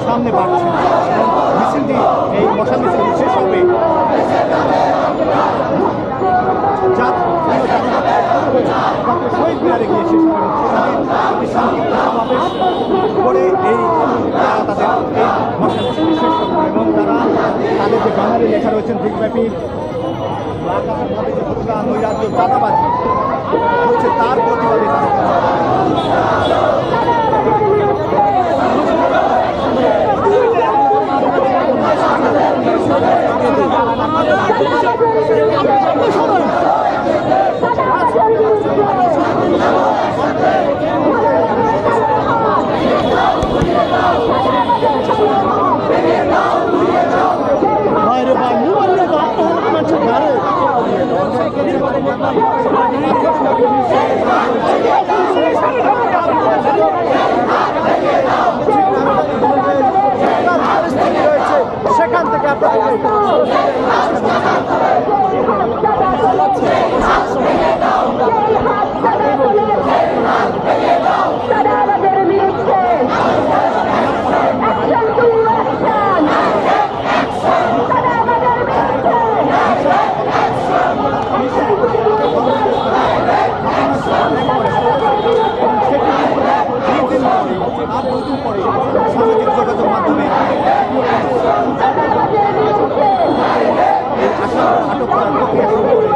সামনে বাড়ছে মিছিলটি এই মশা মিছিল শেষ হবে শহীদ মিনারে গিয়ে শেষ হবে সেখানে শান্তিপূর্ণ সমাবেশ করে এই তাদের এই মশা মিছিল শেষ করবে এবং তারা তাদের যে ব্যানারে লেখা রয়েছেন দেশব্যাপী লাগাতারভাবে যে হত্যা নৈরাজ্য চাঁদাবাজি হচ্ছে তার প্রতিবাদে সেখান থেকে সামাজিক যোগাযোগ মাধ্যমে আটক করার প্রক্রিয়া শুরু করে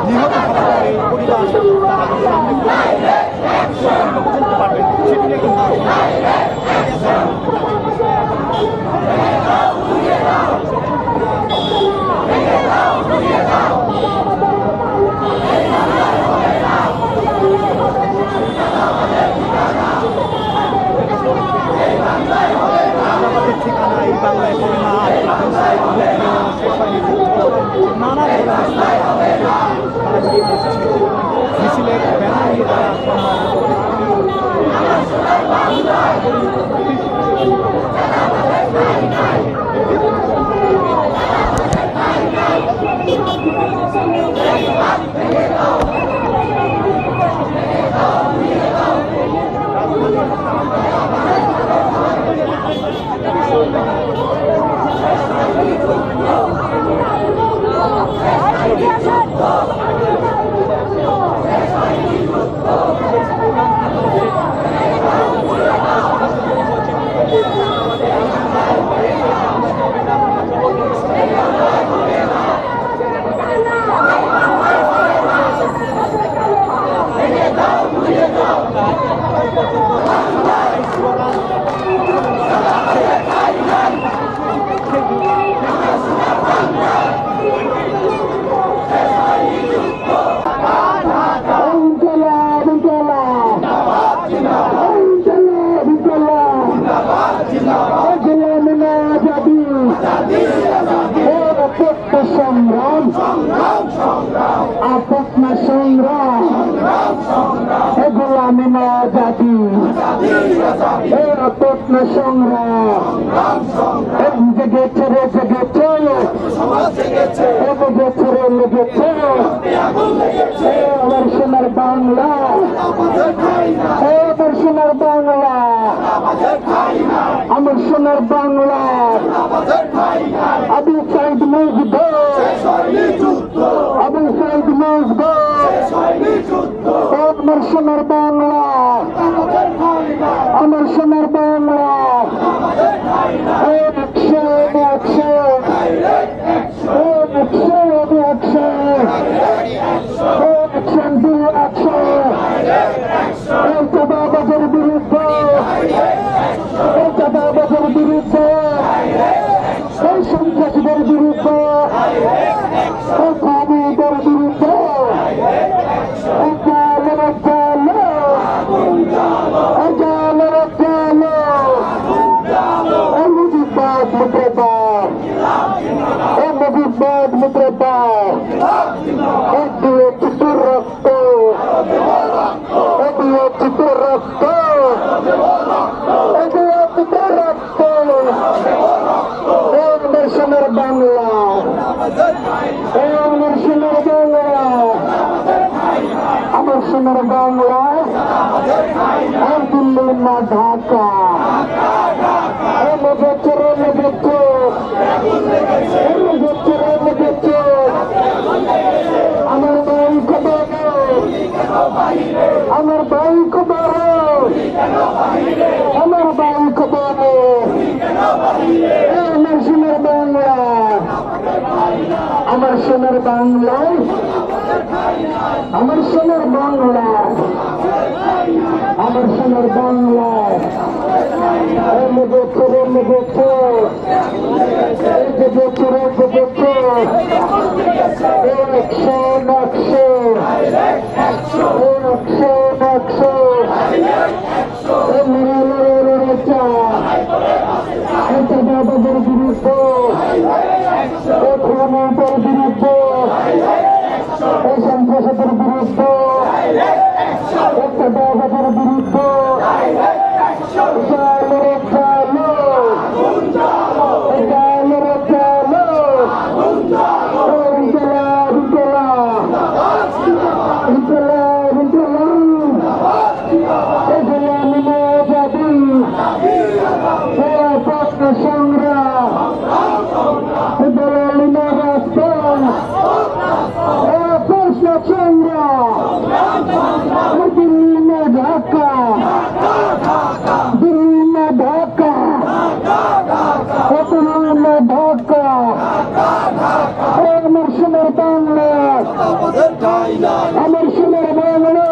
নিহত পরিবার চলতে পারবেন সেটি কিন্তু ঠিকানা এই বাংলায় পরিমাণ নানা ধরনের মিছিলের ব্যানার নিয়ে তারা সোনার বাংলা আমার সোনার বাংলা আবু সাইদ মুগ্ধ আবু সাইদ মুজব আমার সোনার বাংলা, আমার সোনার বাংলা। চাঁদাবাজের বিরুদ্ধে, চাঁদাবাজের বিরুদ্ধে, এই সন্ত্রাসীদের বিরুদ্ধে, খুনিদের বিরুদ্ধে বাংলা, আমার সোনার বাংলা, আমার সোনার বাংলা। আর দিল্লি না ঢাকা, আমার ভাই খবর, আমার ভাই খবর, আমার ভাই খবর। আমার সোনার বাংলা, আমার সোনার বাংলা, আমার সোনার বাংলা, আমার সোনার বাংলা। চাঁদাবাজের বিরুদ্ধে, খুনিদের বিরুদ্ধে, এই সন্ত্রাসীদের বিরুদ্ধে, চাঁদাবাজের বিরুদ্ধে আমার সোনার বাংলা, আমার সোনার বাংলা,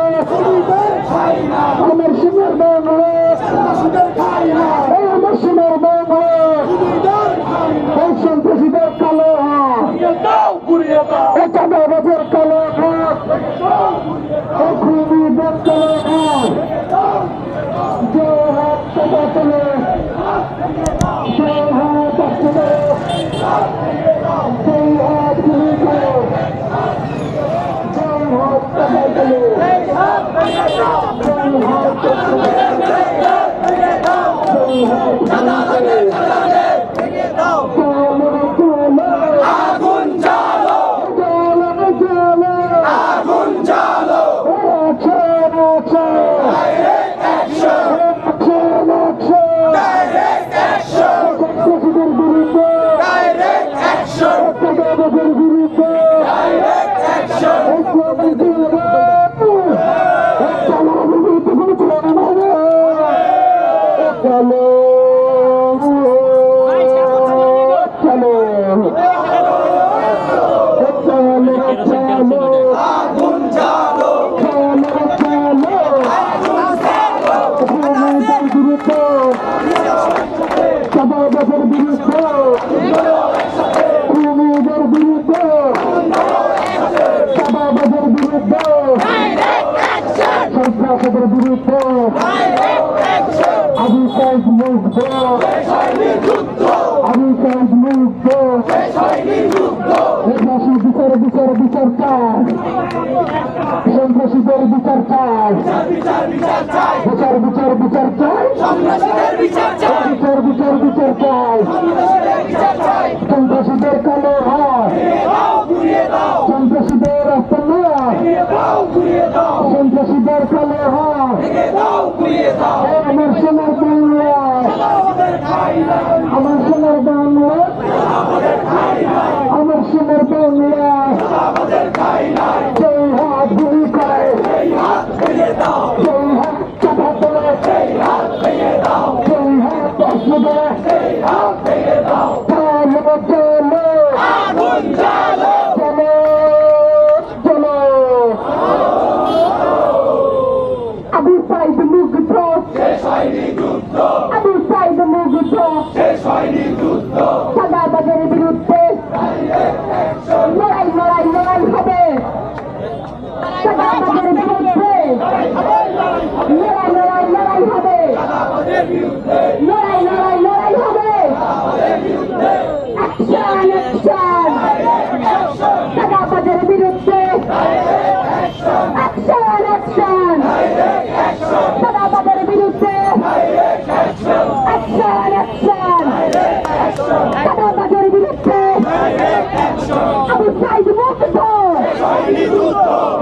আমার সোনার বাংলা, আমার সোনার বাংলা। এই সন্ত্রাসীদের কালো হাত, চাঁদাবাজের কালো হাত, খুনিদের কালো হাত, যে হাত চাঁদা তোলে, যে হাত আসলে, যে হাত গুলি করে, যে হাত চাঁদা তোলে, যে হাত আগুন জ্বালো, আগুন জ্বালো, direct action, direct action, direct action, direct action. আগুন জ্বালো, চাঁদাবাজের বিরুদ্ধে, খুনিদের বিরুদ্ধে, চাঁদাবাজের বিরুদ্ধে, সন্ত্রাসীদের বিরুদ্ধে আবু সাইদ মুজব, আবু সাইদ মুজব, সন্ত্রাসী বিচার বিচার বিচার চাই, সন্ত্রাসীদের বিচার চাই, বিচার বিচার বিচার চাই, বিচার বিচার বিচার চাই। সন্ত্রাসীদের কালো হাত, সন্ত্রাসীদের রাস্তা নয়, সন্ত্রাসীদের কালো হাত। আমার সোনার বাংলা, আমার সোনার বাংলা, আমার সোনার আমার বাংলা সেই হাত গুলি করে সেই হাত চাপা তোলে সেই হাত প্রশ্ন করে চলো চলো চলো চলো আবু সাইদ মুগ্ধ আবু সাইদ মুগ্ধ চাঁদাবাজের বিরুদ্ধে লড়াই লড়াই লড়াই হবে চাঁদাবাজের বিরুদ্ধে লড়াই লড়াই লড়াই হবে লড়াই লড়াই লড়াই হবে অ্যাকশন অ্যাকশন চাঁদাবাজের বিরুদ্ধে অ্যাকশন অ্যাকশন চাঁদাবাজের বিরুদ্ধে অ্যাকশন অ্যাকশন চাঁদাবাজের বিরুদ্ধে আবু সাইদ মুগ্ধ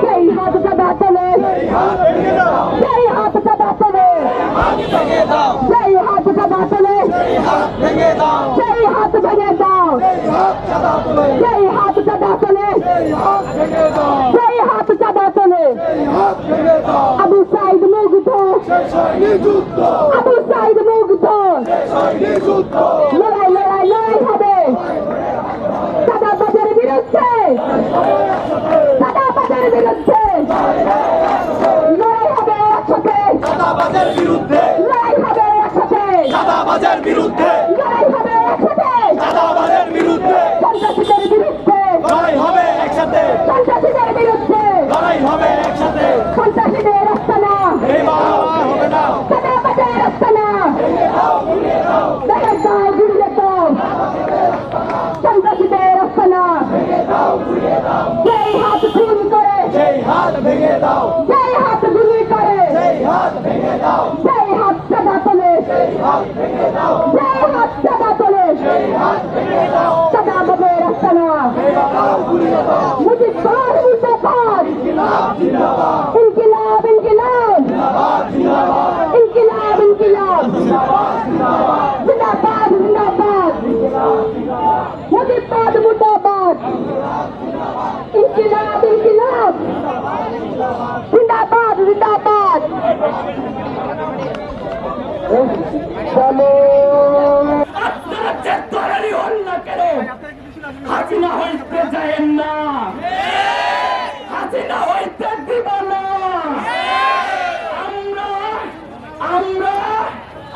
সেই হাত চাঁদা তোলে সেই হাত চাঁদা তোলে সেই হাত চাঁদা তোলে সেই হাত ভেঙে দাও সেই হাত চাঁদা তোলে সেই হাত চাঁদা তোলে আবু সাইদ মুগ্ধ আবু সাইদ মুগ্ধ লড়াই লড়াই লড়াই হবে চাঁদাবাজের বিরুদ্ধে চাঁদাবাজের বিরুদ্ধে লড়াই হবে একসাথে চাঁদাবাজের বিরুদ্ধে লড়াই হবে একসাথে চাঁদাবাজের বিরুদ্ধে লড়াই হবে একসাথে চাঁদাবাজের বিরুদ্ধে সন্ত্রাসীদের বিরুদ্ধে লড়াই হবে একসাথে সন্ত্রাসীদের বিরুদ্ধে লড়াই হবে একসাথে সন্ত্রাসীদের রাস্তা না এই বাংলা হবে না চাঁদাবাজের রাস্তা না দেখা দাও গুড়িয়ে দাও সন্ত্রাসীদের রাস্তা না সেই হাত খুন করে সেই হাত ভেঙে দাও সেই হাত গুলি করে সেই হাত ভেঙে দাও সেই হাত চাঁদা তোলে সেই হাত ভেঙে দাও সেই হাত চাঁদা তোলে সেই হাত ভেঙে দাও চাঁদাবাজের রাস্তা না এই বাংলা ঘুরিয়ে দাও মুজিববাদ মুর্দাবাদ জিন্দাবাদ জিন্দাবাদ ইনকিলাব ইনকিলাব জিন্দাবাদ ইনকিলাব ইনকিলাব জিন্দাবাদ জিন্দাবাদ জিন্দাবাদ মুজিববাদ মুর্দাবাদ ইনকিলাব ইনকিলাব জিন্দাবাদ জিন্দাবাদ আপনারা যে দলেরই হন না কেন হাসিনা হইতে যায়েন না হাসিনা হইতে দিব না আমরা আমরা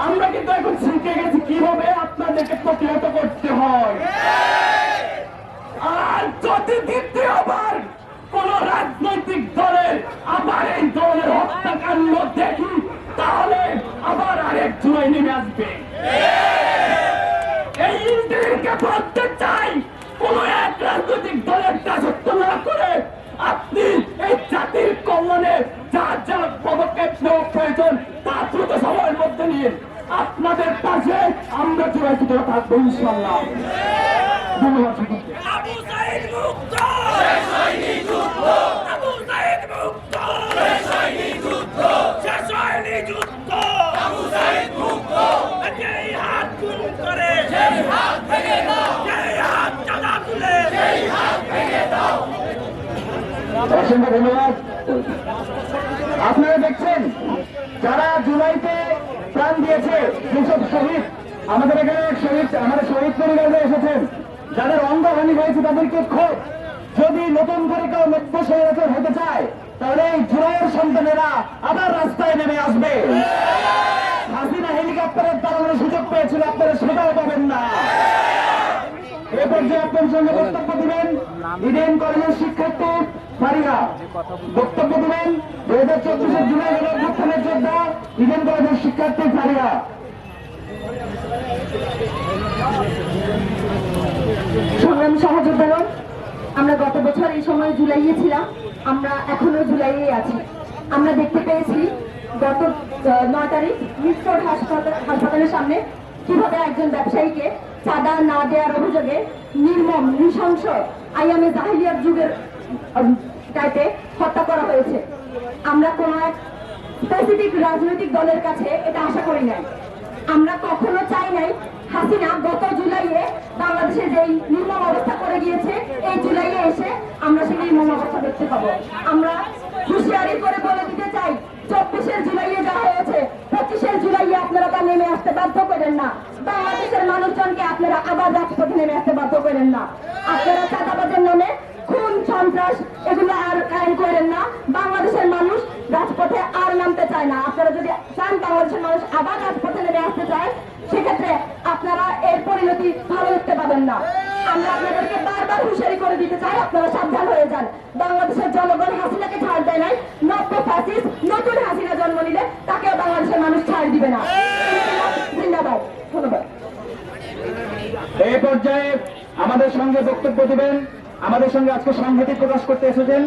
আমরা কিন্তু এখন শিখে গেছি কিভাবে আপনাদেরকে প্রতিহত করতে হয় আর যদি দ্বিতীয়বার কোন রাজনৈতিক দলের আবার এই দলের হত্যাকাণ্ড দেখি তাহলে আবার আরেক জুলাই নেমে আসবে এই ইন্টারভিউকে বলতে চাই কোন এক রাজনৈতিক দলের দাসত্ব না করে আপনি এই জাতির কল্যাণে যা যা পদক্ষেপ নেওয়া প্রয়োজন তা দ্রুত সময়ের মধ্যে নিয়ে আপনাদের পাশে আমরা জুলাই থেকে থাকবো ইনশাল্লাহ। ধন্যবাদ সকলকে। আবু সাইদ মুক্ত শেষ হয়নি যুদ্ধ আবু সাইদ মুক্ত শেষ হয়নি যুদ্ধ শেষ হয়নি যুদ্ধ আবু সাইদ মুক্ত যেই হাত খুন করে সেই হাত ভেঙে দাও যেই হাত চাঁদা তুলে সেই হাত ভেঙে দাও। অসংখ্য ধন্যবাদ। আপনারা দেখছেন যারা জুলাইতে প্রাণ দিয়েছে যেসব শহীদ, আমাদের এখানে শহীদ, আমাদের শহীদ পরিবারে এসেছেন, যাদের অঙ্গহানি হয়েছে তাদেরকে খোঁজ। যদি নতুন করে কেউ 90 বছর হতে চায় তাহলে এই জুলাইয়ের সন্তানেরা আবার রাস্তায় নেমে আসবে। হাসিনা হেলিকপ্টারের দাঁড়ানোর সুযোগ পেয়েছিল, আপনারা সেটাও পাবেন না। এ পর্যায়ে আপনার সঙ্গে বক্তব্য দিবেন ইডেন কলেজের শিক্ষার্থী ফারিয়া। বক্তব্য দিবেন 2024 জুলাই গণঅভ্যুত্থানের যোদ্ধা ইডেন কলেজের শিক্ষার্থী ফারিয়া। সংগ্রামী সহযোদ্ধাগণ, আমরা গত বছর এই সময় জুলাইয়ে ছিলাম, আমরা এখনো জুলাইয়ে আছি। আমরা দেখতে পেয়েছি গত 9 তারিখ মিটফোর্ড হাসপাতালের সামনে কিভাবে একজন ব্যবসায়ীকে চাঁদা না দেওয়ার অভিযোগে নির্মম নৃশংস আইয়ামে জাহিলিয়ার যুগের টাইপে হত্যা করা হয়েছে। আমরা কোন এক স্পেসিফিক রাজনৈতিক দলের কাছে এটা আশা করি নাই। আমরা কখনো চাই নাই হাসিনা গত জুলাইয়ে বাংলাদেশে যেই নির্মম অবস্থা করে গিয়েছে, এই জুলাইয়ে এসে আমরা সেই নির্মম অবস্থা দেখতে পাবো। আমরা হুঁশিয়ারি করে বলে দিতে চাই, 24 জুলাইয়ে যা হয়েছে 25 জুলাইয়ে আপনারা তা নেমে আসতে বাধ্য করেন না। বাংলাদেশের মানুষজনকে আপনারা আবার রাজপথে নেমে আসতে বাধ্য করেন না। আপনারা চাঁদাবাজের নামে খুন সন্ত্রাস এগুলো আর কায়েম করেন না। বাংলাদেশের মানুষ রাজপথে আর নামতে চায় না। আপনারা যদি চান বাংলাদেশের মানুষ আবার রাজপথে নেমে আসতে চায়, সেক্ষেত্রে আপনারা এর পরিণতি ভালো দেখতে পাবেন না। আমরা আপনাদেরকে বারবার হুঁশিয়ারি করে দিতে চাই, আপনারা সাবধান হয়ে যান। বাংলাদেশের জনগণ হাসিনাকে ছাড় দেয় নাই, নব্য ফ্যাসিস্ট নতুন হাসিনা জন্ম নিলে তাকেও বাংলাদেশের মানুষ ছাড় দিবে না। জিন্দাবাদ। ধন্যবাদ। এই পর্যায়ে আমাদের সঙ্গে বক্তব্য দিবেন, আমাদের সঙ্গে আজকে সংহতি প্রকাশ করতে এসেছেন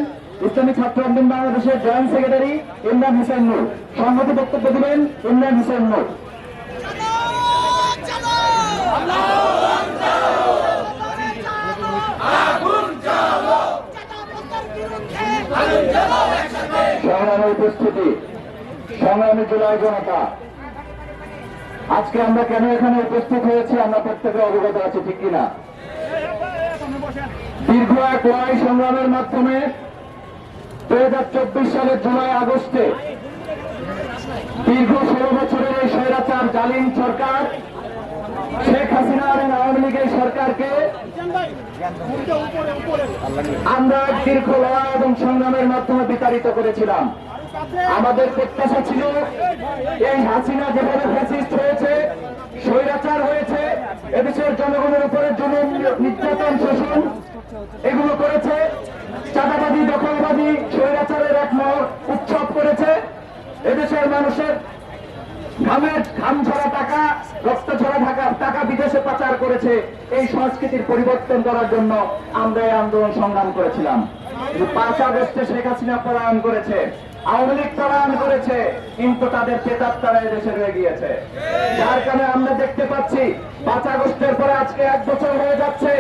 ইসলামী ছাত্র আন্দোলন বাংলাদেশের জয়েন্ট সেক্রেটারি ইমরান হোসেন নূর। সংহতি বক্তব্য দিবেন ইমরান হোসেন নূর। সংগ্রামী উপস্থিতি, সংগ্রামী জুলাই জনতা, আজকে আমরা কেন এখানে উপস্থিত হয়েছি আমরা প্রত্যেকে অবগত আছি, ঠিক কিনা? দীর্ঘ এক লড়াই সংগ্রামের মাধ্যমে 2024 সালের জুলাই আগস্টে দীর্ঘ 16 বছরের এই স্বৈরাচার জালিম সরকার শেখ হাসিনা এবং আওয়ামী লীগের সরকারকে আমরা দীর্ঘ লড়াই এবং সংগ্রামের মাধ্যমে বিতাড়িত করেছিলাম। আমাদের প্রত্যাশা ছিল এই হাসিনা যেভাবে ফ্যাসিস্ট হয়েছে, স্বৈরাচার হয়েছে, এদেশের জনগণের উপরে জুলুম নির্যাতন শোষণ এগুলো করেছে, চাঁদাবাদী দখলবাদী স্বৈরাচারের এক উৎসব করেছে, এদেশের মানুষের ঘাম ঝরা টাকা, রক্ত ঝরা টাকা বিদেশে পাচার করেছে। এই সংস্কৃতির পরিবর্তন করার জন্য আমরা এই আন্দোলন সংগ্রাম করেছিলাম। 5 আগস্টে শেখ হাসিনা পলায়ন করেছে, আওয়ামী লীগ পলায়ন করেছে, কিন্তু তাদের প্রেতাত্মারা এদেশে রয়ে গিয়েছে। যার কারণে আমরা দেখতে পাচ্ছি 5 আগস্টের পরে আজকে 1 বছর হয়ে যাচ্ছে,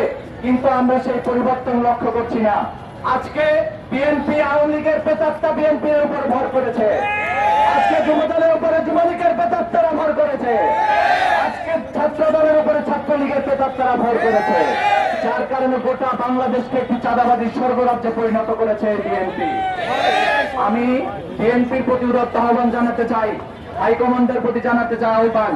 কিন্তু আমরা সেই পরিবর্তন লক্ষ্য করছি না। আজকে বিএনপি আওয়ামী লীগের প্রেতাত্মা বিএনপির উপর ভর করেছে, আজকে যুবদলের উপরে যুবলীগের প্রেতাত্মারা ভর করেছে, আজকে ছাত্র দলের উপরে ছাত্রলীগের প্রেতাত্মারা ভর করেছে। যার কারণে গোটা বাংলাদেশকে একটি চাঁদাবাদী স্বর্গরাজ্যে পরিণত করেছে বিএনপি। আমি বিএনপির প্রতি উদাত্ত আহ্বান জানাতে চাই, হাইকমান্ডের প্রতি জানাতে চাই আহ্বান,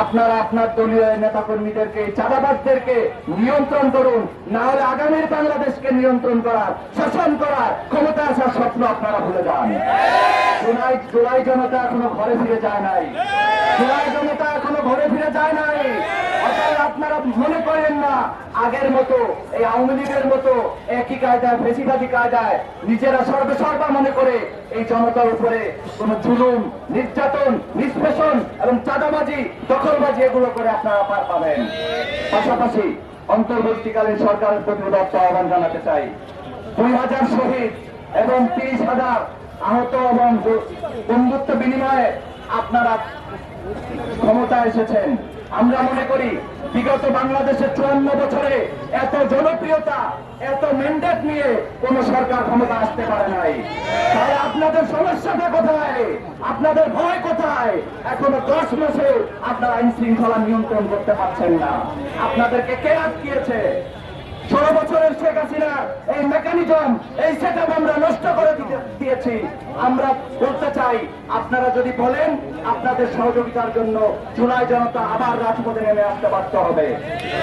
আপনারা আপনার দলীয় নেতাকর্মীদেরকে, চাঁদাবাজদেরকে নিয়ন্ত্রণ করুন, না হলে আগামীর বাংলাদেশকে নিয়ন্ত্রণ করার, শাসন করার ক্ষমতা আসার স্বপ্ন আপনারা ভুলে যান। জুলাই জনতা এখনো ঘরে ফিরে যায় নাই, জুলাই জনতা এখনো ঘরে ফিরে যায় নাই। অতএব আপনারা মনে করেন না আগের মতো এই আওয়ামী লীগের মতো একই কায়দায়, ফেসিবাদী কায়দায় নিজেরা সর্বসর্বা মনে করে এই জনতার উপরে কোন জুলুম, নির্যাতন, নিষ্পেষণ এবং চাঁদাবাজি, দখলবাজি এগুলো করে আপনারা পার পাবেন। পাশাপাশি অন্তর্বর্তীকালীন সরকারের প্রতি উদাত্ত আহ্বান জানাতে চাই, 2000 শহীদ এবং 30,000 আহত এবং বন্ধুত্ব বিনিময়ে আপনারা ক্ষমতায় এসেছেন। আমরা মনে করি বিগত বাংলাদেশের 54 বছরে এত জনপ্রিয়তা, এত ম্যান্ডেট নিয়ে কোন সরকার ক্ষমতা আসতে পারে নাই। তাহলে আপনাদের সমস্যাটা কোথায়? আপনাদের ভয় কোথায়? এখনো 10 মাসে আপনারা আইন শৃঙ্খলা নিয়ন্ত্রণ করতে পারছেন না। আপনাদেরকে কে আটকিয়েছে? 16 বছরের শেখ হাসিনা এই মেকানিজম, এই সেটআপ আমরা নষ্ট করে দিয়েছি। আমরা বলতে চাই, আপনারা যদি বলেন আপনাদের সহযোগিতার জন্য জুলাই জনতা আবার রাজপথে নেমে আসতে বাধ্য হবে।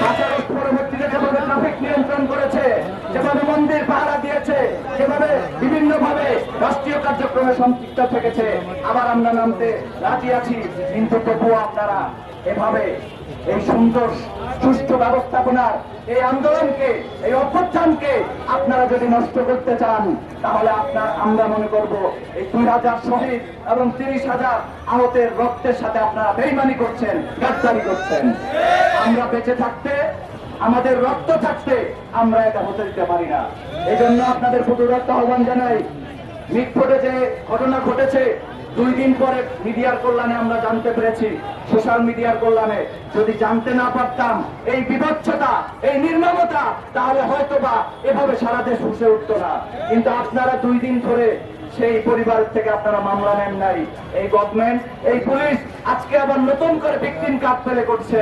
5 আগস্ট পরবর্তীতে যেভাবে ট্রাফিক নিয়ন্ত্রণ করেছে, যেভাবে মন্দির পাহারা দিয়েছে, যেভাবে বিভিন্নভাবে রাষ্ট্রীয় কার্যক্রমে সম্পৃক্ত থেকেছে, আবার আমরা নামতে রাজি আছি। কিন্তু তবুও আপনারা এভাবে এই সুন্দর সুষ্ঠু ব্যবস্থাপনার এই আন্দোলনকে, এই অভ্যুত্থানকে আপনারা যদি নষ্ট করতে চান, তাহলে আমরা মনে করব এই 2000 শহীদ এবং 30,000 আহতের রক্তের সাথে আপনারা বেইমানি করছেন, গাদ্দারি করছেন। আমরা বেঁচে থাকতে, আমাদের রক্ত থাকতে আমরা এটা হতে দিতে পারি না। এই জন্য আপনাদের প্রতি উদাত্ত আহ্বান জানাই, মিটফোর্ডে যে ঘটনা ঘটেছে 2 দিন পরে মিডিয়ার কল্যাণে আমরা জানতে পেরেছি, সোশ্যাল মিডিয়ার কল্যাণে। যদি জানতে না পারতাম এই বিভৎসতা, এই নির্মমতা, তাহলে হয়তোবা এভাবে সারা দেশ হুঁসে উঠতো না। কিন্তু আপনারা 2 দিন ধরে সেই পরিবার থেকে আপনারা মামলা নেন নাই। এই গভর্নমেন্ট, এই পুলিশ আজকে আবার নতুন করে ভিকটিম কার্ড ফেলে করছে।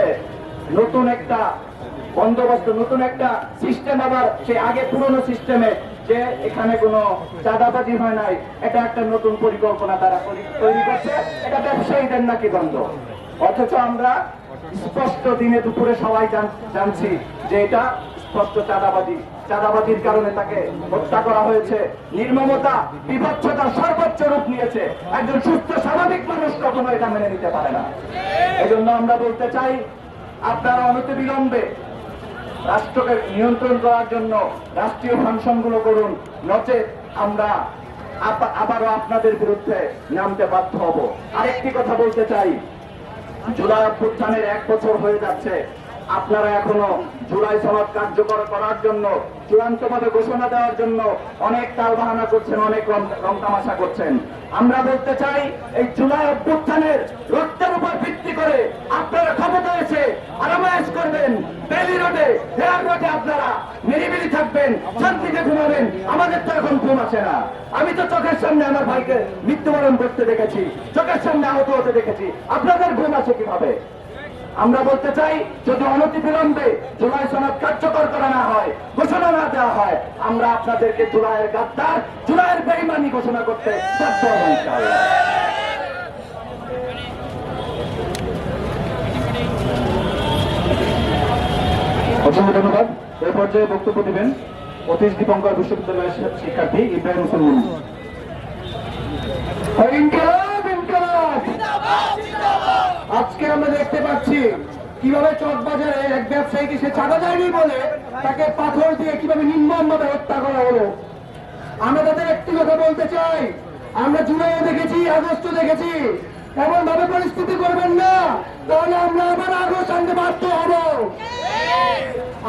নতুন একটা বন্দোবস্ত, নতুন একটা সিস্টেম, আবার সে আগে পুরনো সিস্টেমে যে এখানে কোনো চাঁদাবাজি হয় নাই, এটা একটা নতুন পরিকল্পনা তারা তৈরি করছে। এটা ব্যবসায়ীদের নাকি দ্বন্দ্ব, অথচ আমরা স্পষ্ট দিনে দুপুরে সবাই জানছি যে এটা স্পষ্ট চাঁদাবাজির কারণে তাকে হত্যা করা হয়েছে। নির্মমতা, বিভৎসতার সর্বোচ্চ রূপ নিয়েছে। একজন সুস্থ স্বাভাবিক মানুষ কখনো এটা মেনে নিতে পারে না। এই জন্য আমরা বলতে চাই, আপনারা অনতিবিলম্বে রাষ্ট্রকে নিয়ন্ত্রণ করার জন্য রাষ্ট্রীয় ফাংশনগুলো করুন, নচেত আমরা আবারও আপনাদের বিরুদ্ধে নামতে বাধ্য হব। আরেকটি কথা বলতে চাই, জুলাই অভ্যুত্থানের 1 বছর হয়ে যাচ্ছে, আপনারা এখনো জুলাই সনদ কার্যকর করার জন্য, চূড়ান্তভাবে ঘোষণা দেওয়ার জন্য অনেক টালবাহানা করছেন, অনেক রং তামাশা করছেন। আমরা বলতে চাই, এই জুলাই অভ্যুত্থানের রক্তের উপর ভিত্তি করে আপনারা ক্ষমতা এসে আরামায়েশ করবেন, বেলি রোডে, হেয়ার রোডে আপনারা নিরিবিলি থাকবেন, শান্তিতে ঘুমাবেন। আমাদের তো এখন ঘুম আসে না। আমি তো চোখের সামনে আমার ভাইকে মৃত্যুবরণ করতে দেখেছি, চোখের সামনে আহত হতে দেখেছি। আপনাদের ঘুম আসে কিভাবে? আমরা বলতে চাই, যদি অনতিবিলম্বে জুলাই সনদ কার্যকর করা না হয়, ঘোষণা না দেওয়া হয়, আমরা আপনাদেরকে জুলাইয়ের গাদ্দার, জুলাইয়ের বেঈমানি ঘোষণা করতে বাধ্য হব ইনশাআল্লাহ। অসংখ্য ধন্যবাদ। এই পর্যায়ে বক্তব্য দেবেন অতীশ দীপঙ্কর বিশ্ববিদ্যালয়ের শিক্ষার্থী ইব্রাহিম হোসেন মুন্নি। আজকে আমরা দেখতে পাচ্ছি কিভাবে চকবাজারে এক ব্যবসায়ীকে সে চাঁদা যায়নি বলে তাকে পাথর দিয়ে কিভাবে নির্মমভাবে হত্যা করা হলো। আমরা তাদের একটি কথা বলতে চাই, আমরা জুলাইও দেখেছি, আগস্টও দেখেছি, এমন ভাবে পরিস্থিতি করবেন না, তাহলে আমরা আবার আগস্ট আনতে বাধ্য হব।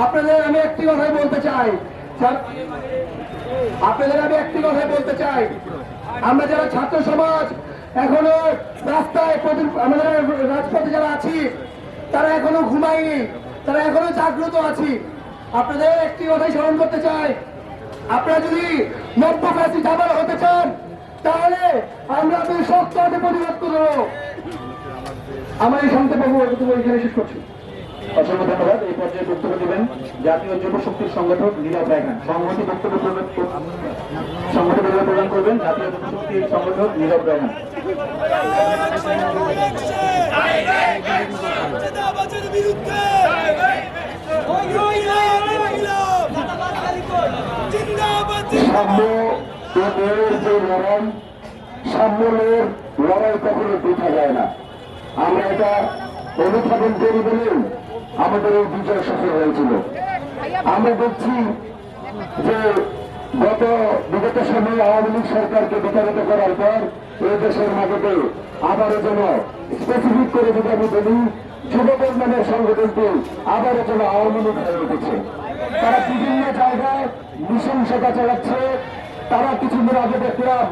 আপনাদের আমি একটি কথাই বলতে চাই, আমরা যারা ছাত্র সমাজ এখনো রাস্তায়, আমাদের রাজপথে যারা আছি, তারা এখনো ঘুমায়নি, তারা এখনো জাগ্রত আছি। আপনাদের একটি কথাই স্মরণ করতে চাই, আপনারা যদি নব্য ফ্যাসিস্ট আবার হতে চান, তাহলে আমরা আপনাদের শক্ত হাতে প্রতিবাদ করব। আমার এই সংক্ষেপে এখানে শেষ করছি। অসংখ্য ধন্যবাদ। এই পর্যায়ে বক্তব্য দেবেন জাতীয় যুব শক্তির সংগঠক নীরব রায়হান। সংহতি বক্তব্য প্রদান করবেন জাতীয় যুব শক্তির সংগঠক নীরব রায়হান। সাম্যের লড়াই কখনো দেখা যায় না। আমরা এটা অনুধাবন করি বলেও আমাদের এই বিজয় সফল হয়েছিল। আমরা দেখছি যে বিগত সময়ে আওয়ামী লীগ সরকারকে বিতাড়িত করার পর এই দেশের মাটিতে আবারও যেন স্পেসিফিক করে যদি আমি বলি, যুবদল নামের সংগঠনটি আবারও যেন আওয়ামী লীগ হয়ে উঠেছে। তারা বিভিন্ন জায়গায় নৃশংসতা চালাচ্ছে। তারা কিছুদিন আগে দেখলাম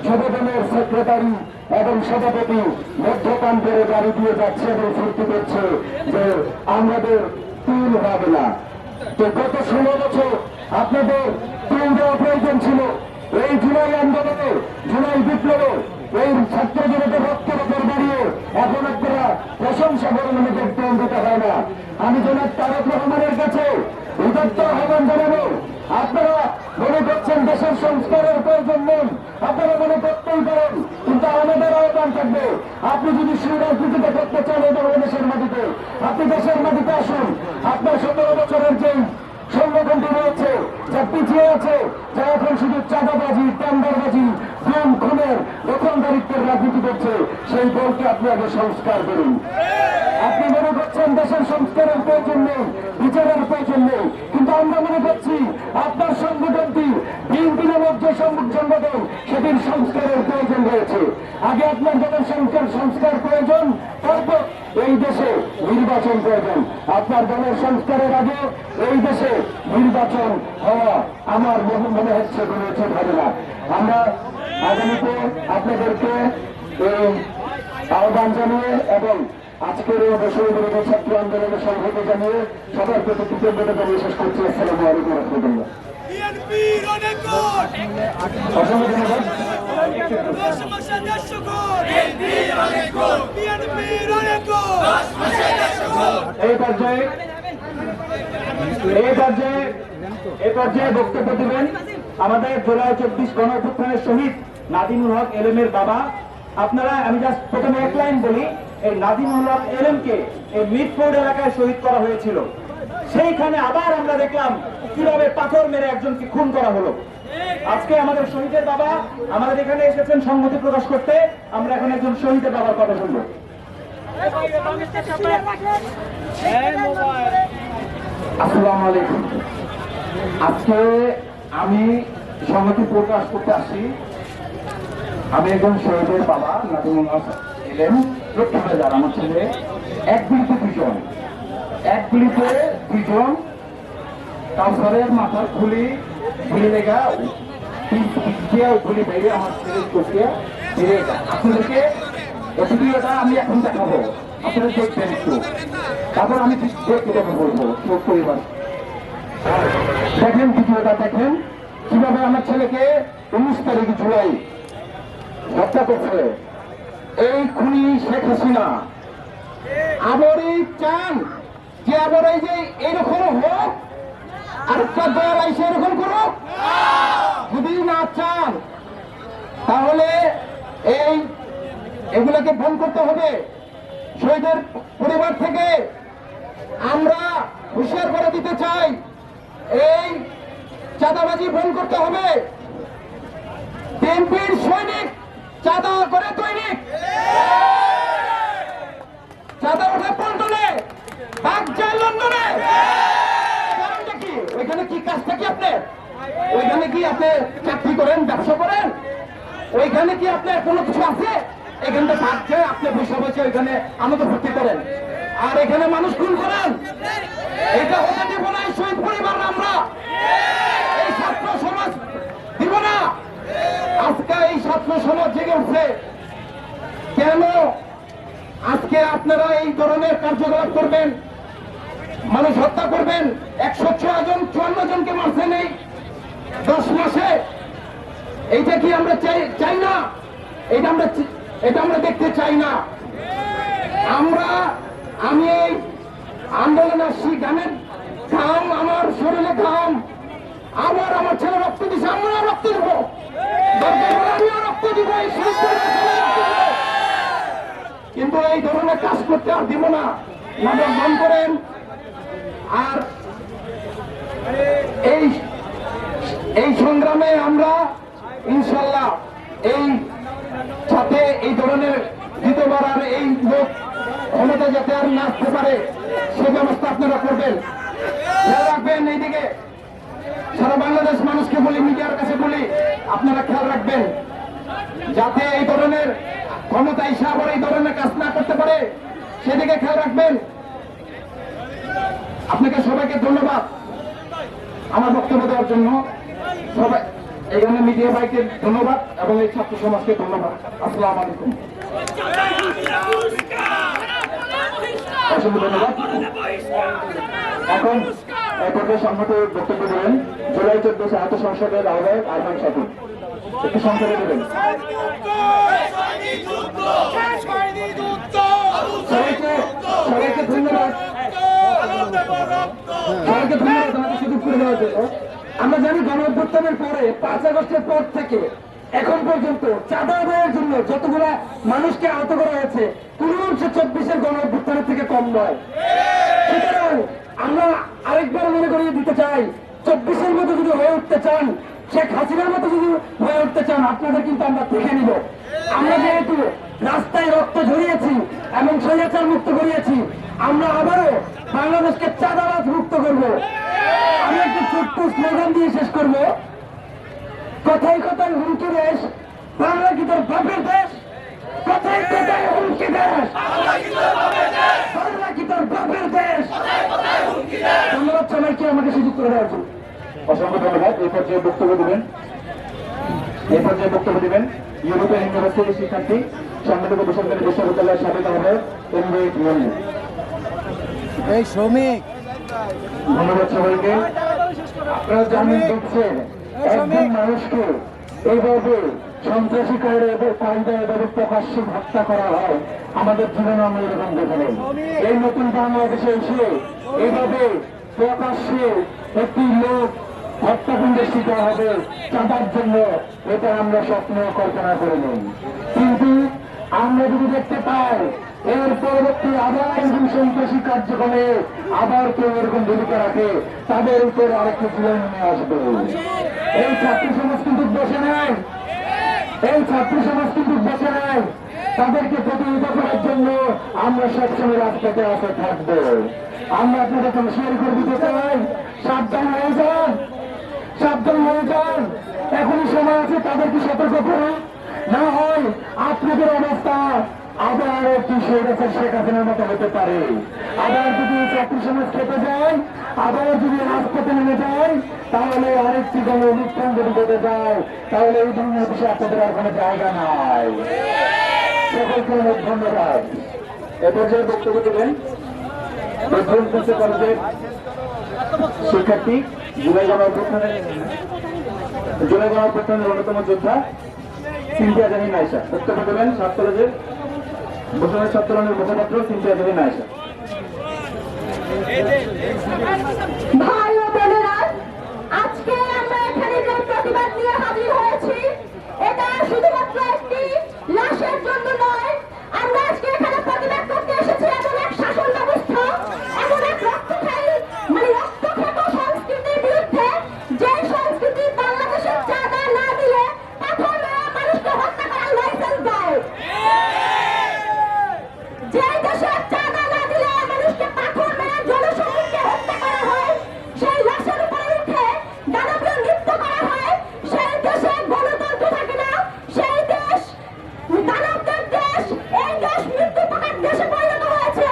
যুবদলের সেক্রেটারি এবং সভাপতি মধ্যপান করে গাড়ি দিয়ে যাচ্ছে এবং ফুর্তি করছে যে আমাদের তিল হবে না। তো গত 16 বছর আপনাদের তিল দেওয়া প্রয়োজন ছিল। এই জুলাই আন্দোলনে, জুলাই বিপ্লবে, এই ছাত্র জনতার রক্তের উপর দাঁড়িয়ে এখন আপনারা প্রশংসা করে আমাদের তিল দিতে হয় না। আমি জনাব তারেক রহমানের কাছে উদাত্ত আহ্বান জানাবো, আপনারা মনে করছেন দেশের সংস্কারের প্রয়োজন নেই, আপনারা মনে করতেই পারেন, কিন্তু আমাদের আহ্বান থাকবে, আপনি যদি সুরাজনীতিতে করতে চান এই বাংলাদেশের মাটিতে, আপনি দেশের মাটিতে আসুন। আপনার 17 বছরের যেই সংগঠনটি রয়েছে, যা পিছিয়ে আছে, যা এখন শুধু চাঁদাবাজি, টেন্ডারবাজি, খুন খুনের দখলদারিত্বের রাজনীতি করছে, সেই দলকে আপনি আগে সংস্কার করুন। আপনি মনে করছেন দেশের সংস্কারের প্রয়োজন নেই, বিচারের প্রয়োজন নেই, কিন্তু আমরা মনে করছি আপনার সংগঠনটি বিএনপি নামক যে সংগঠন, সেটির সংস্কারের প্রয়োজন রয়েছে। আগে আপনার যখন সংস্কার প্রয়োজন, তারপর এই দেশে নির্বাচন প্রয়োজন। আপনার দলের সংস্কারের আগে এই দেশে নির্বাচন হওয়া আমার মনে হচ্ছে কোনো উচিত হবে না। আমরা আগামীতে আপনাদেরকে এই আহ্বান জানিয়ে এবং আজকের এই বছর বিরোধী ছাত্র আন্দোলনের সংহতি জানিয়ে সবার প্রতি কৃতজ্ঞতা জানিয়ে শেষ করছি। আসসালামু আলাইকুম ওয়া রাহমাতুল্লাহ। অসংখ্য ধন্যবাদ। এই পর্যায়ে বক্তব্য দিবেন আমাদের জুলাই 24 গণ অভ্যুত্থানের শহীদ নাদিমুল হক এলেমের বাবা। আপনারা, আমি জাস্ট প্রথমে এক লাইন বলি, এই নাদিমুল হক এলেমকে এই মিটফোর্ড এলাকায় শহীদ করা হয়েছিল। সেইখানে আবার আমরা দেখলাম কিভাবে পাথর মেরে একজনকে খুন করা হলো। আজকে আমাদের শহীদের বাবা আমাদের এখানে এসেছেন সংহতি প্রকাশ করতে। আমরা এখন একজন শহীদের বাবার কথা শুনবো। আসসালামু আলাইকুম। আজকে আমি সংহতি প্রকাশ করতে আসছি। আমি একজন শহীদের বাবা, নাদিমুল হক এলেম, লক্ষ্মী বাজার। আমার ছেলে এক গুলিতে দুজন কাউসারের মাথার খুলি লেগা গুলি বেরিয়ে আমার ছেলে চোখে বেরিয়ে যায়। আপনাদেরকে ভিডিওটা আমি এখন দেখাবো, আপনারা দেখবেন একটু, তারপর আমি দেখতে বলবো চোখ পরিবার। দেখেন ভিডিওটা, দেখেন কিভাবে আমার ছেলেকে 19 তারিখ জুলাই হত্যা করছে এই খুনি শেখ হাসিনা। আবরই চান যে আবার এই যে এইরকম হোক, আর দল আইসে এরকম করুক। যদি না চান তাহলে এগুলোকে বন্ধ করতে হবে। শহীদের পরিবার থেকে আমরা হুঁশিয়ার করে দিতে চাই, এই চাঁদাবাজি বন্ধ করতে হবে। বিএনপির সৈনিক চাঁদা করে দৈনিক, চাঁদা ওঠে পল্টনে, বাঘ যায় লন্ডনে। কারণটা কি? ওইখানে কি কাজটা কি আপনার? ওইখানে কি আপনি চাকরি করেন, ব্যবসা করেন? ওইখানে কি আপনার কোনো কিছু আছে? এখানটা থাকছে আপনি বসে বসে ওইখানে আনন্দ ফুর্তি করেন, আর এখানে মানুষ খুন করেন। এটা হতে দিব না এই শহীদ পরিবার। আমরা এই ছাত্র সমাজ দিব না। আজকে এই ছাত্র সমাজ জেগে উঠছে। কেন আজকে আপনারা এই ধরনের কার্যকলাপ করবেন, মানুষ হত্যা করবেন? 154 জনকে মারছেন এই 10 মাসে। এইটা কি আমরা চাই না? এটা আমরা দেখতে চাই না। আমি এই আন্দোলন আসছি, গানের ঘাম, আমার শরীরে ঘাম, আবার আমার ছেলে রক্ত দিচ্ছে, আমরা রক্ত দেবো, আমিও রক্ত দিব, কিন্তু এই ধরনের কাজ করতে আর দিব না। নাটক বন্ধ করেন। আর এই সংগ্রামে আমরা ইনশাল্লাহ এই সাথে এই ধরনের দ্বিতীয়বার আর এই লোক ক্ষমতা যাতে আর না আসতে পারে সে ব্যবস্থা আপনারা করবেন। খেয়াল রাখবেন। এইদিকে সারা বাংলাদেশ মানুষকে বলি, মিডিয়ার কাছে বলি, আপনারা খেয়াল রাখবেন যাতে এই ধরনের ক্ষমতা এসে আবার এই ধরনের কাজ না করতে পারে, সেদিকে খেয়াল রাখবেন। আপনাকে সবাইকে ধন্যবাদ আমার বক্তব্য দেওয়ার জন্য। সবাই এখানে মিডিয়া ভাইকে ধন্যবাদ এবং এই ছাত্র সমাজকে ধন্যবাদ। আসসালামু আলাইকুম। অসংখ্য ধন্যবাদ। এখন পর্যায়ে সংহত বক্তব্য দেবেন জুলাই 14 আহত সংসদের আহ্বায়ক আরমান সাথী। একটু সংক্ষেপে দেবেন। সবাইকে ধন্যবাদ, সবাইকে ধন্যবাদ আমাকে সুযোগ করে দেওয়ার জন্য। আমরা জানি গণ অভ্যুত্থানের পরে 5 আগস্টের পর থেকে এখন পর্যন্ত চাঁদা আদায়ের জন্য যতগুলা মানুষকে আহত করা হয়েছে, কোন অংশ 24-এর গণ অভ্যুত্থানের থেকে কম নয়। সুতরাং আমরা আরেকবার মনে করিয়ে দিতে চাই, 24-এর মতো যদি হয়ে উঠতে চান, শেখ হাসিনার মতো যদি হয়ে উঠতে চান, আপনাদের কিন্তু আমরা দেখে নিব। আমরা যেহেতু রাস্তায় রক্ত ঝরিয়েছি এবং স্বৈরাচার মুক্ত করিয়েছি, আমরা আবারও বাংলাদেশকে চাঁদাবাজ মুক্ত করব। আমি একটু ছোট্ট স্লোগান দিয়ে শেষ করব। কথায় কথায় হুমকি দেশ, বাংলা কি তোর বাপের দেশ? কথায় কথায় হুমকি দেশ, বাংলা কি তোর বাপের দেশ? ধন্যবাদ সবাইকে আমাকে সুযোগ করে দেওয়ার জন্য। অসংখ্য ধন্যবাদ। এই পর্যায়ে বক্তব্য দিবেন ইউরোপিয়ান ইউনিভার্সিটির শিক্ষার্থী, সংগঠিত বেসরকারি বিশ্ববিদ্যালয়ের সাবেক আহ্বায়ক এমবিএ মনি। এই শ্রমিক, ধন্যবাদ সবাইকে। আপনারা জানেন, দেখছেন একজন মানুষকে এইভাবে সন্ত্রাসী কায়দা এভাবে প্রকাশ্যে হত্যা করা হয় আমাদের জীবনে আমরা এরকম দেখে নেই। এই নতুন বাংলাদেশে এসে এইভাবে প্রকাশ্যে একটি লোক হত্যাকাণ্ডের শিকার হবে চাঁদার জন্য, এটা আমরা স্বপ্ন কল্পনা করে নেই। কিন্তু আমরা যদি দেখতে পাই এর পরবর্তী আবার এরকম সন্ত্রাসী কার্যক্রমে আবার কেউ এরকম ভূমিকা রাখে, তাদের উপর আরেকটু তুলে নিয়ে আসবে। এই ছাত্র সমাজ কিন্তু বসে নেয়, এই ছাত্র সমাজ কিন্তু বসে নেয়। তাদেরকে প্রতিহত করার জন্য আমরা সবসময় রাজপথে আসে থাকবো। আমরা আপনাদের হুঁশিয়ারি করে দিতে চাই, সাবধান হয়ে যান, সাবধান হয়ে যান। এখনই সময় আছে তাদেরকে সতর্ক করুন, না হয় আপনাদের অবস্থা আবার একটি শেখ হাসিনার মতো হতে পারে। আবার যদি ছাত্র সমাজ খেতে যায়, আবার যদি রাজপথে নেমে যায়, তাহলে আরেকটি গণ অনুষ্ঠান যদি ঘটে যায়, তাহলে এই ধরনের বিষয়ে আপনাদের আর কোনো জায়গা নাই। সকলকে অনেক ধন্যবাদ। এ পর্যায়ে বক্তব্য দেবেন কলেজের শিক্ষার্থী, জুলাই গণঅভ্যুত্থানের অন্যতম যোদ্ধা সিনথিয়া জাহিন আয়েশা। বক্তব্য দেবেন সাত কলেজের বসুনের ছাত্রদলের মুখপাত্র সিনথিয়া জাহিন আয়েশা। ভাই ও বোনেরা, আজকে আমরা এখানে যে প্রতিবাদ নিয়ে হাজির হয়েছি, এটা শুধুমাত্র একটি লাশের জন্য নয়। আমরা আজকে এখানে প্রতিবাদ করতে এসেছি এমন এক শাসন ব্যবস্থা, এমন এক রক্তক্ষেকো সংস্কৃতির বিরুদ্ধে, যে সংস্কৃতি বাংলাদেশের চাঁদা না দিলে পাথর মেরে মানুষকে হত্যা করার লাইসেন্স দেয়, যে দেশে চাঁদা না দিলে মানুষকে পাথর মেরে জনসমুদ্রে হত্যা করা হয়, সেই লাশের উপরে উঠে দানবীয় নৃত্য করা হয়, সেই দেশে গণতন্ত্র থাকে না, সেই দেশ দানবদের দেশ, এই দেশ মৃত্যু পাকার দেশে পরিণত হয়েছে।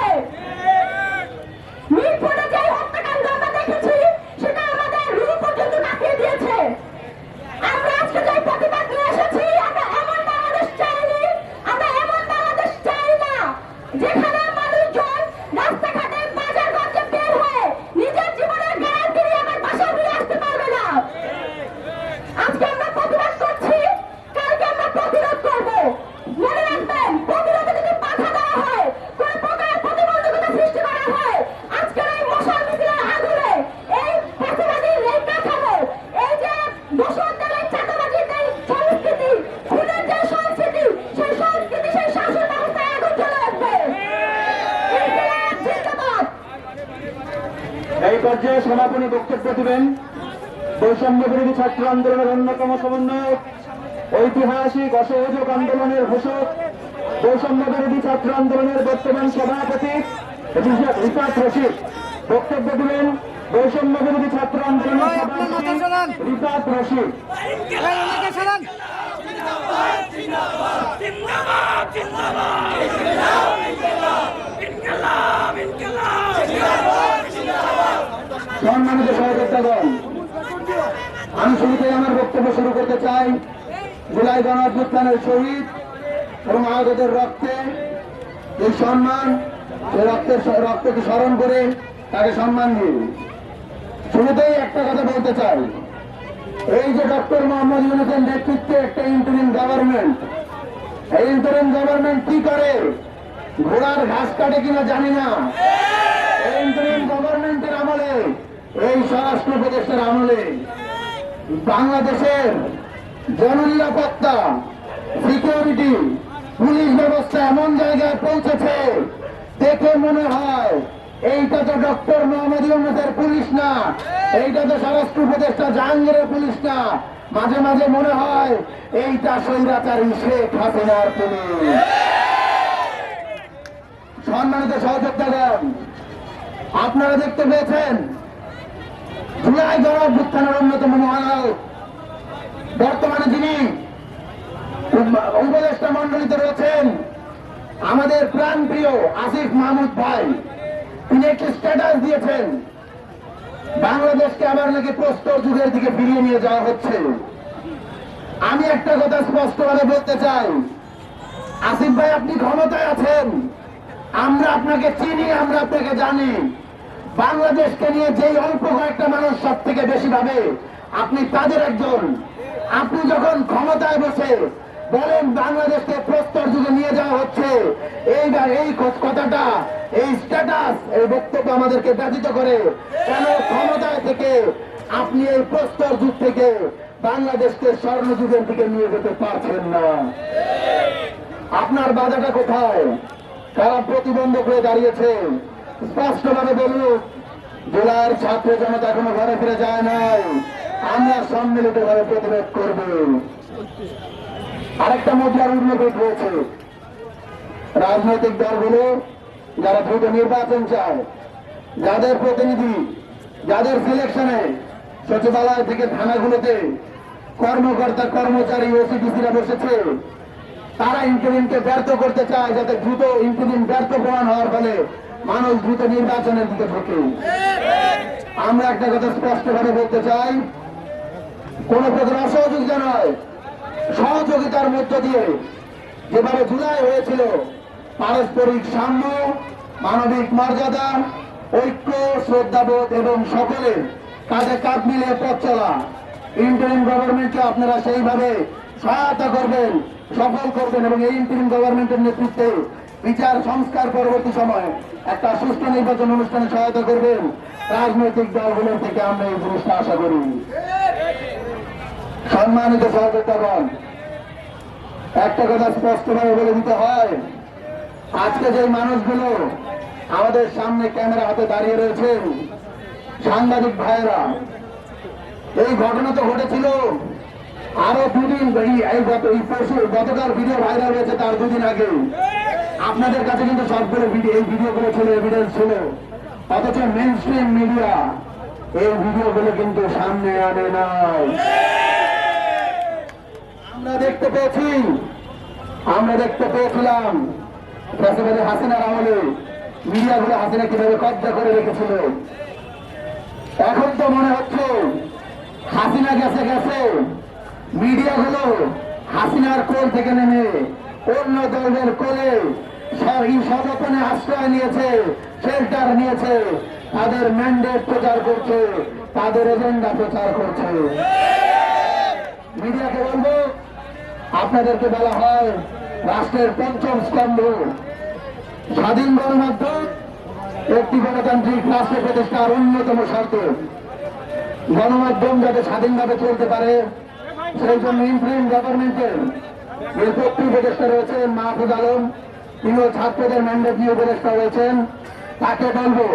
মিরপুরে যে হত্যাকাণ্ড আমরা দেখেছি, সেটা আমাদের রুহ পর্যন্ত কাঁপিয়ে দিয়েছে। আমরা আজকে যে প্রতিবাদ নিয়ে এসেছি, আমরা এমন বাংলাদেশ চাইনি, আমরা এমন বাংলাদেশ চাই না যেখানে মানুষজন রাস্তাঘাটে বাজারগঞ্জে বের হয়ে নিজের জীবনের গ্যারান্টি নিয়ে আমার বাসায় নিয়ে আসতে পারবে না। আজকে আমরা প্রতিবাদ করছি, কালকে আমরা প্রতিরোধ করব। মনে রাখবেন, প্রতিরোধে যদি বাধা দেওয়া হয়, কোন প্রকার প্রতিবন্ধকতা সৃষ্টি করা হয়, আজকের এই মশাল মিছিলের আগুনে এই ফাঁসিবাদীর এই কাঠামো, এই যে দোষরদের এই চাঁদাবাজির এই সংস্কৃতি, খুনের যে সংস্কৃতি, সেই সংস্কৃতি, সেই শাসন ব্যবস্থায় আগুন জ্বলে উঠবে। ইনকিলাব জিন্দাবাদ। এই পর্যায়ে সমাপনী বক্তব্য দিবেন বৈষম্য বিরোধী ছাত্র আন্দোলনের অন্যতম সমন্বয়ক, ঐতিহাসিক অসহযোগ আন্দোলনের ঘোষক, বৈষম্য বিরোধী ছাত্র আন্দোলনের বর্তমান সভাপতি রিফাত রশিদ। বক্তব্য দিবেন বৈষম্য বিরোধী ছাত্র আন্দোলনের সভাপতি রিফাত রশিদ। সম্মানিত সহযোদ্ধাগণ, আমি শুরুতেই আমার বক্তব্য শুরু করতে চাই জুলাই গণঅভ্যুত্থানের শহীদ এবং আহতদের রক্তে এই সম্মান, সেই রক্তকে স্মরণ করে তাকে সম্মান দিয়ে শুরুতেই একটা কথা বলতে চাই। এই যে ডক্টর মোহাম্মদ ইউনূসের নেতৃত্বে একটা ইন্টারিম গভর্নমেন্ট, এই ইন্টারিম গভর্নমেন্ট কি করে, ঘোড়ার ঘাস কাটে কিনা জানি না। এই ইন্টারিম গভর্নমেন্টের আমলে, এই স্বরাষ্ট্র উপদেষ্টার আমলে বাংলাদেশের জননিরাপত্তা, সিকিউরিটি, পুলিশ ব্যবস্থা এমন জায়গায় পৌঁছেছে, দেখে মনে হয় এইটা তো ডক্টর মোহাম্মদ ইউনূসের পুলিশ না, এইটা তো স্বরাষ্ট্র উপদেষ্টা জাহাঙ্গীরের পুলিশ না, মাঝে মাঝে মনে হয় এইটা স্বৈরাচারী শেখ হাসিনার পুলিশ। সম্মানিত সহযোদ্ধাগণ, আপনারা দেখতে পেয়েছেন জুলাই গণঅভ্যুত্থানের অন্যতম মহানায়ক, বর্তমানে যিনি উপদেষ্টা মন্ডলীতে রয়েছেন আমাদের প্রাণপ্রিয় আসিফ মাহমুদ ভাই, তিনি একটি স্ট্যাটাস দিয়েছেন বাংলাদেশকে আবার নাকি প্রস্তর যুগের দিকে ফিরিয়ে নিয়ে যাওয়া হচ্ছে। আমি একটা কথা স্পষ্টভাবে বলতে চাই, আসিফ ভাই আপনি ক্ষমতায় আছেন, আমরা আপনাকে চিনি, আমরা আপনাকে জানি। বাংলাদেশকে নিয়ে যেই অল্প কয়েকটা মানুষ সব থেকে বেশি ভাবে, আপনি তাদের একজন। আপনি যখন ক্ষমতায় বসে বলেন বাংলাদেশকে প্রস্তর যুগে নিয়ে যাওয়া হচ্ছে, এই কথাটা, এই স্ট্যাটাস, এই বক্তব্য আমাদেরকে ব্যথিত করে। কেন ক্ষমতায় থেকে আপনি এই প্রস্তর যুগ থেকে বাংলাদেশকে স্বর্ণযুগের দিকে নিয়ে যেতে পারছেন না? আপনার বাধাটা কোথায়? কারা প্রতিবন্ধক হয়ে দাঁড়িয়েছে? স্পষ্টভাবে বলুন। জেলার ছাত্র জনতা এখনো ঘরে ফিরে যায় নাই, আমরা সম্মিলিত ভাবে প্রতিরোধ করব। আরেকটা মুদ্রার উন্নতি রয়েছে, রাজনৈতিক দলগুলো যারা দ্রুত নির্বাচন চায়, যাদের প্রতিনিধি, যাদের সিলেকশনে সচিবালয় থেকে থানাগুলোতে কর্মকর্তা কর্মচারী ওসিডিসিরা বসেছে, তারা ইন্টারিমকে ব্যর্থ করতে চায়, যাতে দ্রুত ইন্টারিম ব্যর্থ প্রমাণ হওয়ার ফলে মানুষ দ্রুত নির্বাচনের দিকে ঢোকে। আমরা একটা কথা স্পষ্টভাবে বলতে চাই, কোন প্রকার অসহযোগিতা নয়, সহযোগিতার মধ্য দিয়ে যেভাবে জুলাই হয়েছিল, পারস্পরিক সাম্য, মানবিক মর্যাদা, ঐক্য, শ্রদ্ধাবোধ এবং সকলের কাঁধে কাঁধ মিলিয়ে পথ চলা, ইন্টারিম গভর্নমেন্টকে আপনারা সেইভাবে সহায়তা করবেন, সফল করবেন এবং এই ইন্টারিম গভর্নমেন্টের নেতৃত্বে বিচার সংস্কার পরবর্তী সময় একটা সুষ্ঠু নির্বাচন অনুষ্ঠানে সহায়তা করবেন। রাজনৈতিক দলগুলোর থেকে আমরা এই জিনিসটা আশা করি। সম্মানিত সহযোগিতাগণ, একটা কথা স্পষ্টভাবে বলে দিতে হয়, আজকে যে মানুষগুলো আমাদের সামনে ক্যামেরা হাতে দাঁড়িয়ে রয়েছেন, সাংবাদিক ভাইয়েরা, এই ঘটনা তো ঘটেছিল আরো দুদিন, গতকাল ভিডিও ভাইরাল হয়েছে তার দুদিন আগে। আপনাদের কাছে কিন্তু সবগুলো ভিডিও, এই ভিডিওগুলো ছিল, এভিডেন্স ছিল, অথচ মেইন স্ট্রিম মিডিয়া এই ভিডিওগুলো কিন্তু সামনে আনে নাই। আমরা দেখতে পেয়েছিলাম প্রেসিডেন্ট হাসিনার আমলে মিডিয়াগুলো হাসিনা কিভাবে কব্জা করে রেখেছিল। এখন তো মনে হচ্ছে হাসিনা গেছে, মিডিয়াগুলো হাসিনার কোল থেকে নেমে অন্য দলের কোলে সযত্নে আশ্রয় নিয়েছে, শেল্টার নিয়েছে, তাদের ম্যান্ডেট প্রচার করছে, তাদের এজেন্ডা প্রচার করছে। মিডিয়াকে বলবো, আপনাদেরকে বলা হয় রাষ্ট্রের পঞ্চম স্তম্ভ, স্বাধীন গণমাধ্যম একটি গণতান্ত্রিক রাষ্ট্র প্রতিষ্ঠার অন্যতম শর্ত। গণমাধ্যম যাতে স্বাধীনভাবে চলতে পারে, সেই জন্য ইন্টারিম গভর্নমেন্টের নিরপেক্ষ উপদেষ্টা রয়েছেন মাহফুজ আলম, তিনিও ছাত্রদের ম্যান্ডেট নিয়ে উপদেষ্টা হয়েছেন। তাকে বলবো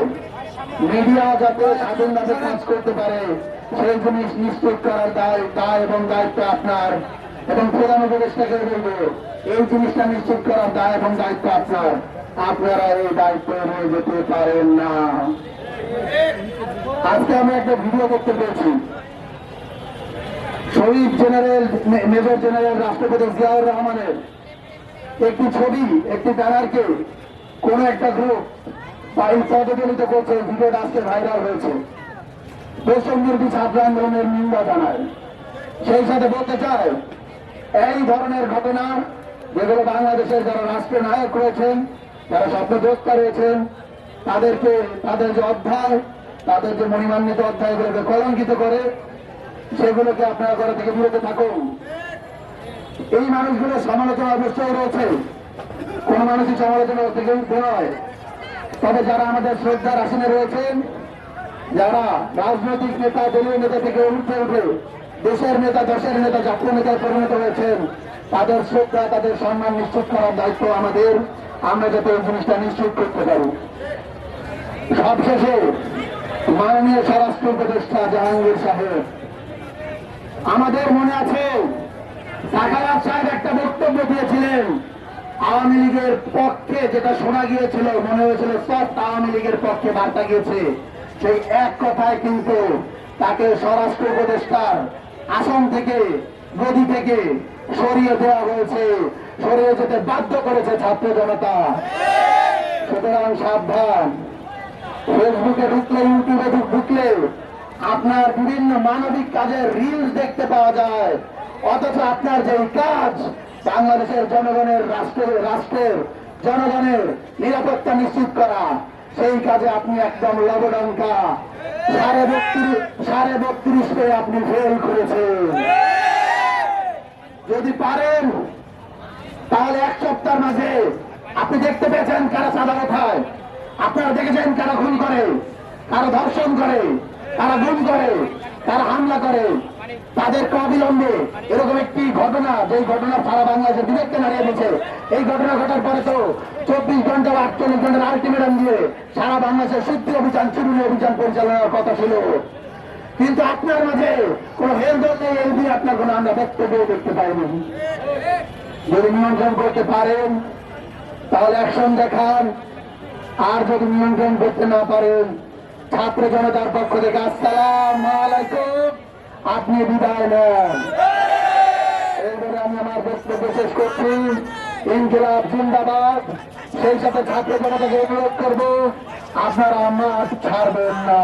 মিডিয়া যাতে স্বাধীনভাবে কাজ করতে পারে সেই জিনিস নিশ্চিত করার দায় এবং দায়িত্ব আপনার, এবং প্রধান উপদেষ্টাকে বলবো এই জিনিসটা নিশ্চিত করার দায় এবং দায়িত্ব আপনার। আপনারা এই দায়িত্ব নিয়ে যেতে পারেন না। আজকে আমরা একটা ভিডিও করতে পেরেছি, শহীদ জেনারেল মেজর জেনারেল রাষ্ট্রপতি জিয়াউর রহমানের একটি ছবি, একটি ব্যানারকে কোন একটা গ্রুপ পদদলিত করছে। ভিডিওটা আজকে ভাইরাল হয়েছে। বৈষম্যবিরোধী ছাত্র আন্দোলনের নিন্দা জানায়। সেই সাথে বলতে চায়, এই ধরনের ঘটনা যেগুলো বাংলাদেশের যারা রাষ্ট্রের নায়ক রয়েছেন, যারা স্বপ্নদ্রষ্টা রয়েছেন, তাদেরকে, তাদের যে অধ্যায়, তাদের যে মহিমান্বিত অধ্যায়গুলোকে কলঙ্কিত করে, সেগুলোকে আপনারা ঘরে থেকে বিরত থাকুন। এই মানুষগুলো সমালোচনা অবশ্যই রয়েছে, কোন মানুষই সমালোচনা থেকে নয়। তবে যারা আমাদের শ্রদ্ধার আসনে রয়েছেন, যারা রাজনৈতিক নেতা, দলীয় নেতা থেকে উঠে দেশের নেতা, দেশের নেতা, জাতীয় নেতায় পরিণত হয়েছেন, তাদের শ্রদ্ধা, তাদের সম্মান নিশ্চিত করার দায়িত্ব আমাদের। আমরা যাতে এই জিনিসটা নিশ্চিত করতে পারি। সবশেষে মাননীয় স্বরাষ্ট্র উপদেষ্টা জাহাঙ্গীর সাহেব, আমাদের মনে আছে সাখাওয়াত সাহেব একটা বক্তব্য দিয়েছিলেন আওয়ামী লীগের পক্ষে, যেটা শোনা গিয়েছিল, মনে হয়েছিল সফট আওয়ামী লীগের পক্ষে বার্তা গিয়েছে। সেই এক কথায় কিন্তু তাকে স্বরাষ্ট্র উপদেষ্টার আসন থেকে, গদি থেকে সরিয়ে দেওয়া হয়েছে, সরিয়ে যেতে বাধ্য করেছে ছাত্র জনতা। সুতরাং সাবধান, ফেসবুকে ঢুকলে, ইউটিউবে ঢুকলে আপনার বিভিন্ন মানবিক কাজের রিলস দেখতে পাওয়া যায়, অথচ আপনার যে কাজ বাংলাদেশের জনগণের, রাষ্ট্রের জনগণের নিরাপত্তা নিশ্চিত করা, সেই কাজে আপনি একদম লবডঙ্কা 32.5 পেয়ে আপনি ফেল করেছেন। যদি পারেন তাহলে এক সপ্তাহের মাঝে আপনি দেখতে পেয়েছেন কারা চাঁদা কোথায়, আপনারা দেখেছেন কারা খুন করে, কারা ধর্ষণ করে, কারা গুম করে, কারা হামলা করে। তাদেরকে অবিলম্বে এরকম একটি ঘটনা, যে ঘটনা সারা বাংলাদেশের বিবেককে নাড়িয়ে দিচ্ছে, এই ঘটনা ঘটার পরে তো 24 ঘন্টা বা 48 ঘন্টার আলটিমেটাম দিয়ে সারা বাংলাদেশের সত্যি অভিযান, চুরুনি অভিযান পরিচালনার কথা ছিল। কিন্তু আপনার মাঝে কোন হেলদোল নেই, এই দিয়ে আপনার কোনো আমরা বক্তব্য দেখতে পাইনি। যদি নিয়ন্ত্রণ করতে পারেন তাহলে অ্যাকশন দেখান, আর যদি নিয়ন্ত্রণ করতে না পারেন ছাত্র জনতার পক্ষ থেকে আসসালামু আলাইকুম, আপনি বিদায় নেন। এইভাবে আমি আমার বক্তব্য শেষ করছি। ইনকিলাব জিন্দাবাদ। সেই সাথে ছাত্র জনতাকে অনুরোধ করবো, আপনারা মাঠ ছাড়বেন না।